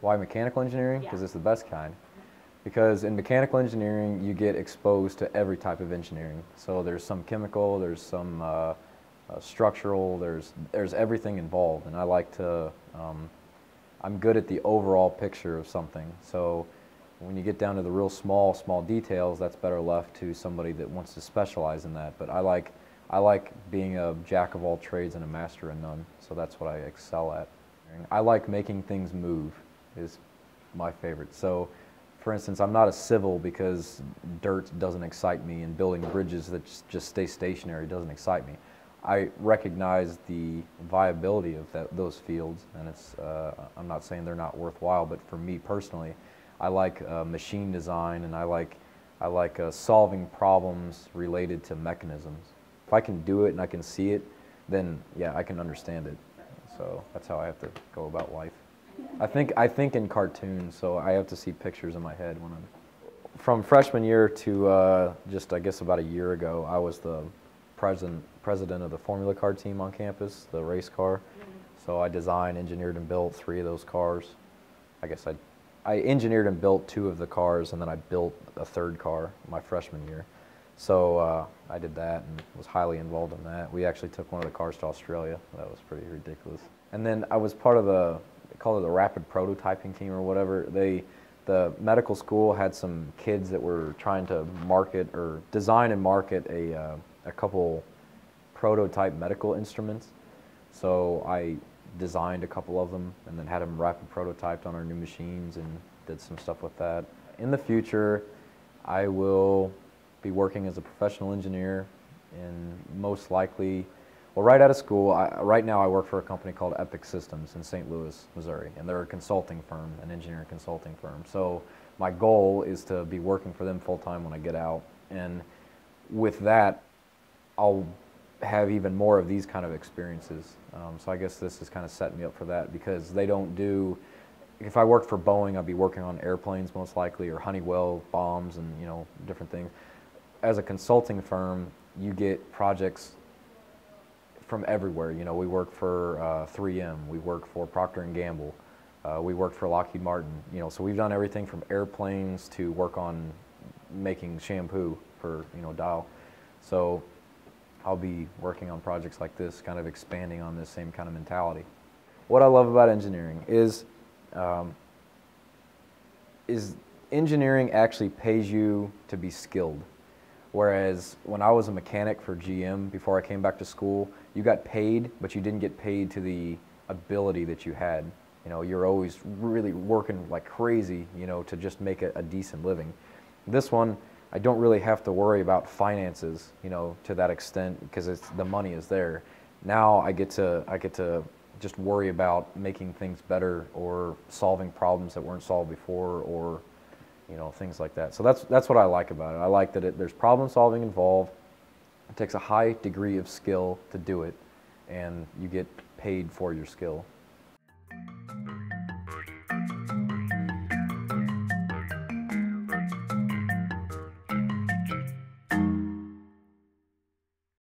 Why mechanical engineering? Yeah. Because it's the best kind. Because in mechanical engineering, you get exposed to every type of engineering. So there's some chemical, there's some structural, there's everything involved. And I like to, I'm good at the overall picture of something. So when you get down to the real small details, that's better left to somebody that wants to specialize in that. But I like being a jack of all trades and a master in none. So that's what I excel at. I like making things move is my favorite. So for instance, I'm not a civil because dirt doesn't excite me, and building bridges that just stay stationary doesn't excite me. I recognize the viability of those fields, and it's, I'm not saying they're not worthwhile, but for me personally, I like machine design, and I like solving problems related to mechanisms. If I can do it and I can see it, then yeah, I can understand it. So that's how I have to go about life. I think in cartoons, so I have to see pictures in my head when I'm. From freshman year to just I guess about a year ago, I was the president of the Formula Car team on campus, the race car. So I designed, engineered, and built 3 of those cars. I guess I engineered and built 2 of the cars, and then I built a 3rd car my freshman year. So I did that and was highly involved in that. We actually took one of the cars to Australia. That was pretty ridiculous. And then I was part of they call it the rapid prototyping team or whatever. The medical school had some kids that were trying to market or design and market a couple prototype medical instruments. So I designed a couple of them and then had them rapid prototyped on our new machines and did some stuff with that. In the future, I will be working as a professional engineer, and most likely, well, right out of school, right now I work for a company called Epic Systems in St. Louis, Missouri, and they're a consulting firm, an engineering consulting firm. So my goal is to be working for them full-time when I get out, and with that, I'll have even more of these kind of experiences. So I guess this is kind of setting me up for that, because they don't do, if I worked for Boeing, I'd be working on airplanes most likely, or Honeywell bombs and different things. As a consulting firm, you get projects from everywhere. We work for 3M, we work for Procter & Gamble, we work for Lockheed Martin. So we've done everything from airplanes to work on making shampoo for Dial. So I'll be working on projects like this, kind of expanding on this same kind of mentality. What I love about engineering is engineering actually pays you to be skilled. Whereas when I was a mechanic for GM before I came back to school, you got paid, but you didn't get paid to the ability that you had. You're always really working like crazy, to just make a decent living. This one, I don't really have to worry about finances, to that extent, because the money is there. Now I get to just worry about making things better or solving problems that weren't solved before, or things like that. So that's what I like about it. I like that there's problem solving involved. It takes a high degree of skill to do it, and you get paid for your skill.